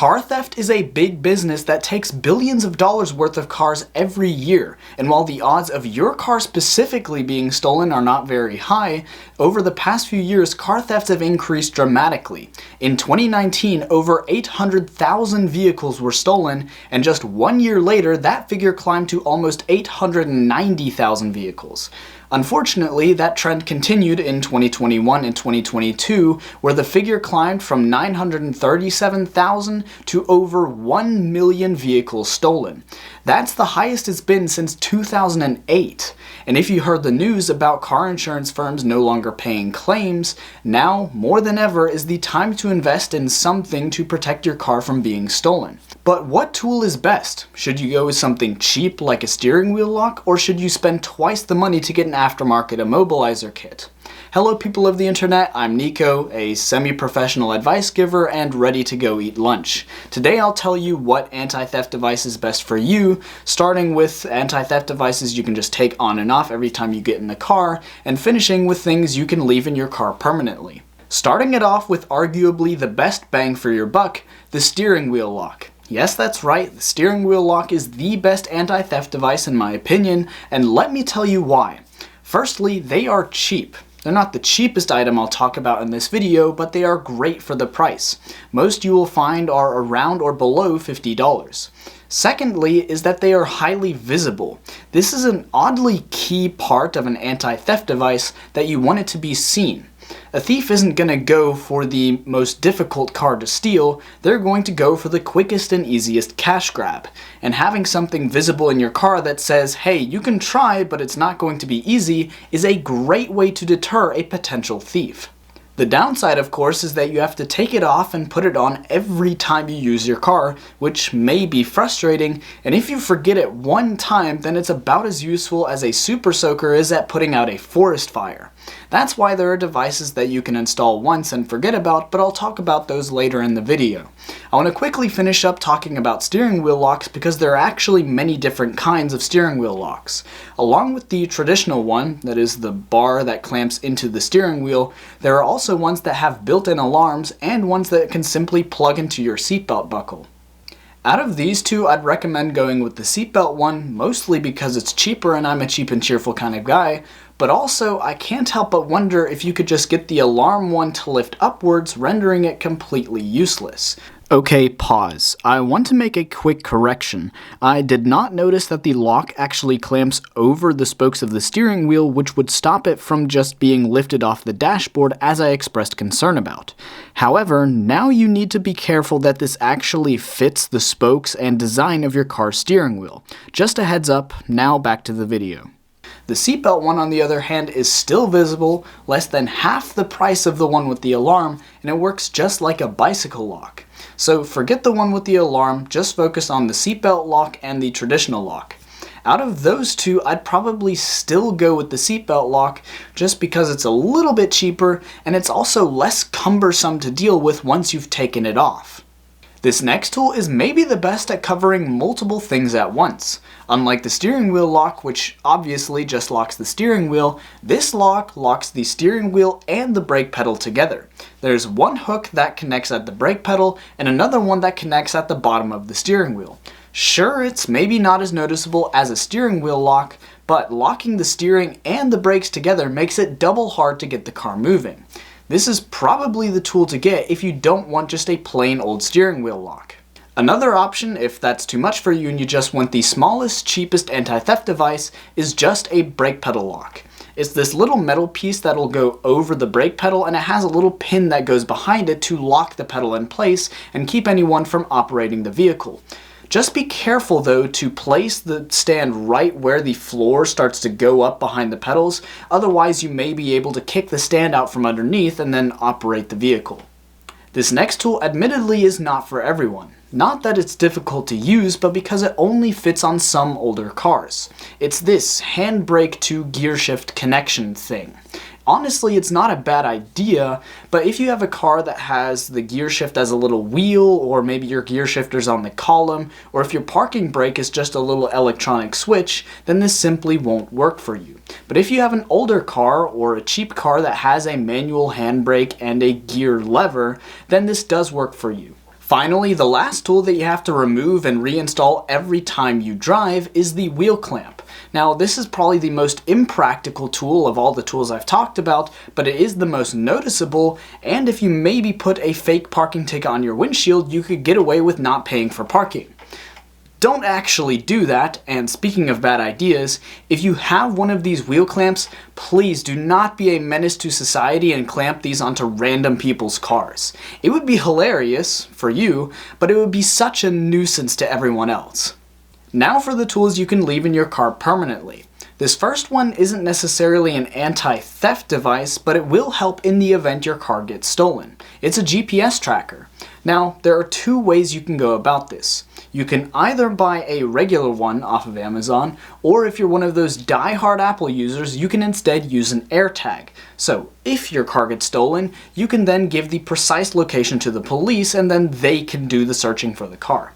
Car theft is a big business that takes billions of dollars worth of cars every year, and while the odds of your car specifically being stolen are not very high, over the past few years car thefts have increased dramatically. In 2019, over 800,000 vehicles were stolen, and just 1 year later that figure climbed to almost 890,000 vehicles. Unfortunately, that trend continued in 2021 and 2022, where the figure climbed from 937,000 to over 1 million vehicles stolen. That's the highest it's been since 2008. And if you heard the news about car insurance firms no longer paying claims, now more than ever is the time to invest in something to protect your car from being stolen. But what tool is best? Should you go with something cheap like a steering wheel lock, or should you spend twice the money to get an aftermarket immobilizer kit? Hello people of the internet, I'm Nico, a semi-professional advice giver and ready to go eat lunch. Today I'll tell you what anti-theft device is best for you, starting with anti-theft devices you can just take on and off every time you get in the car, and finishing with things you can leave in your car permanently. Starting it off with arguably the best bang for your buck, the steering wheel lock. Yes, that's right, the steering wheel lock is the best anti-theft device in my opinion, and let me tell you why. Firstly, they are cheap. They're not the cheapest item I'll talk about in this video, but they are great for the price. Most you will find are around or below $50. Secondly is that they are highly visible. This is an oddly key part of an anti-theft device that you want it to be seen. A thief isn't going to go for the most difficult car to steal, they're going to go for the quickest and easiest cash grab. And having something visible in your car that says, hey, you can try, but it's not going to be easy, is a great way to deter a potential thief. The downside, of course, is that you have to take it off and put it on every time you use your car, which may be frustrating, and if you forget it one time, then it's about as useful as a super soaker is at putting out a forest fire. That's why there are devices that you can install once and forget about, but I'll talk about those later in the video. I want to quickly finish up talking about steering wheel locks because there are actually many different kinds of steering wheel locks. Along with the traditional one, that is the bar that clamps into the steering wheel, there are also ones that have built-in alarms and ones that can simply plug into your seatbelt buckle. Out of these two, I'd recommend going with the seatbelt one, mostly because it's cheaper and I'm a cheap and cheerful kind of guy, but also I can't help but wonder if you could just get the alarm one to lift upwards, rendering it completely useless. Okay, pause. I want to make a quick correction. I did not notice that the lock actually clamps over the spokes of the steering wheel, which would stop it from just being lifted off the dashboard as I expressed concern about. However, now you need to be careful that this actually fits the spokes and design of your car's steering wheel. Just a heads up, now back to the video. The seatbelt one, on the other hand, is still visible, less than half the price of the one with the alarm, and it works just like a bicycle lock. So forget the one with the alarm, just focus on the seatbelt lock and the traditional lock. Out of those two, I'd probably still go with the seatbelt lock just because it's a little bit cheaper and it's also less cumbersome to deal with once you've taken it off. This next tool is maybe the best at covering multiple things at once. Unlike the steering wheel lock, which obviously just locks the steering wheel, this lock locks the steering wheel and the brake pedal together. There's one hook that connects at the brake pedal and another one that connects at the bottom of the steering wheel. Sure, it's maybe not as noticeable as a steering wheel lock, but locking the steering and the brakes together makes it double hard to get the car moving. This is probably the tool to get if you don't want just a plain old steering wheel lock. Another option, if that's too much for you and you just want the smallest, cheapest anti-theft device, is just a brake pedal lock. It's this little metal piece that'll go over the brake pedal and it has a little pin that goes behind it to lock the pedal in place and keep anyone from operating the vehicle. Just be careful though to place the stand right where the floor starts to go up behind the pedals, otherwise you may be able to kick the stand out from underneath and then operate the vehicle. This next tool admittedly is not for everyone. Not that it's difficult to use, but because it only fits on some older cars. It's this handbrake to gear shift connection thing. Honestly, it's not a bad idea, but if you have a car that has the gear shift as a little wheel, or maybe your gear shifter's on the column, or if your parking brake is just a little electronic switch, then this simply won't work for you. But if you have an older car or a cheap car that has a manual handbrake and a gear lever, then this does work for you. Finally, the last tool that you have to remove and reinstall every time you drive is the wheel clamp. Now, this is probably the most impractical tool of all the tools I've talked about, but it is the most noticeable, and if you maybe put a fake parking ticket on your windshield, you could get away with not paying for parking. Don't actually do that, and speaking of bad ideas, if you have one of these wheel clamps, please do not be a menace to society and clamp these onto random people's cars. It would be hilarious for you, but it would be such a nuisance to everyone else. Now for the tools you can leave in your car permanently. This first one isn't necessarily an anti-theft device, but it will help in the event your car gets stolen. It's a GPS tracker. Now, there are two ways you can go about this. You can either buy a regular one off of Amazon, or if you're one of those die-hard Apple users, you can instead use an AirTag. So, if your car gets stolen, you can then give the precise location to the police, and then they can do the searching for the car.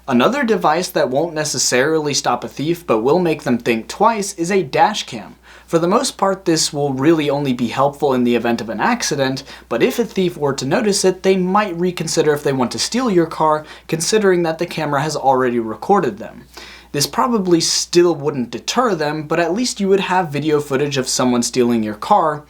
Another device that won't necessarily stop a thief but will make them think twice is a dash cam. For the most part, this will really only be helpful in the event of an accident, but if a thief were to notice it, they might reconsider if they want to steal your car, considering that the camera has already recorded them. This probably still wouldn't deter them, but at least you would have video footage of someone stealing your car,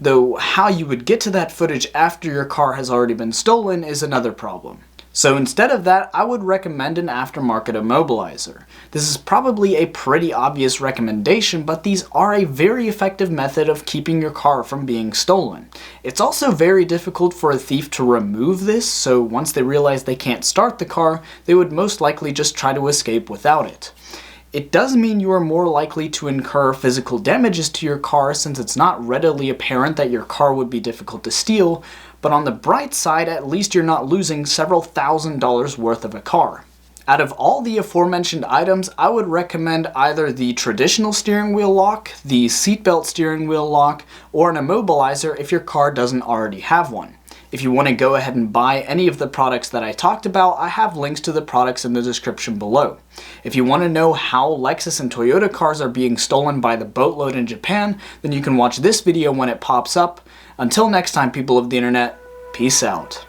though how you would get to that footage after your car has already been stolen is another problem. So instead of that, I would recommend an aftermarket immobilizer. This is probably a pretty obvious recommendation, but these are a very effective method of keeping your car from being stolen. It's also very difficult for a thief to remove this, so once they realize they can't start the car, they would most likely just try to escape without it. It does mean you are more likely to incur physical damages to your car since it's not readily apparent that your car would be difficult to steal, but on the bright side, at least you're not losing several $1,000s worth of a car. Out of all the aforementioned items, I would recommend either the traditional steering wheel lock, the seatbelt steering wheel lock, or an immobilizer if your car doesn't already have one. If you want to go ahead and buy any of the products that I talked about, I have links to the products in the description below. If you want to know how Lexus and Toyota cars are being stolen by the boatload in Japan, then you can watch this video when it pops up. Until next time, people of the internet, peace out.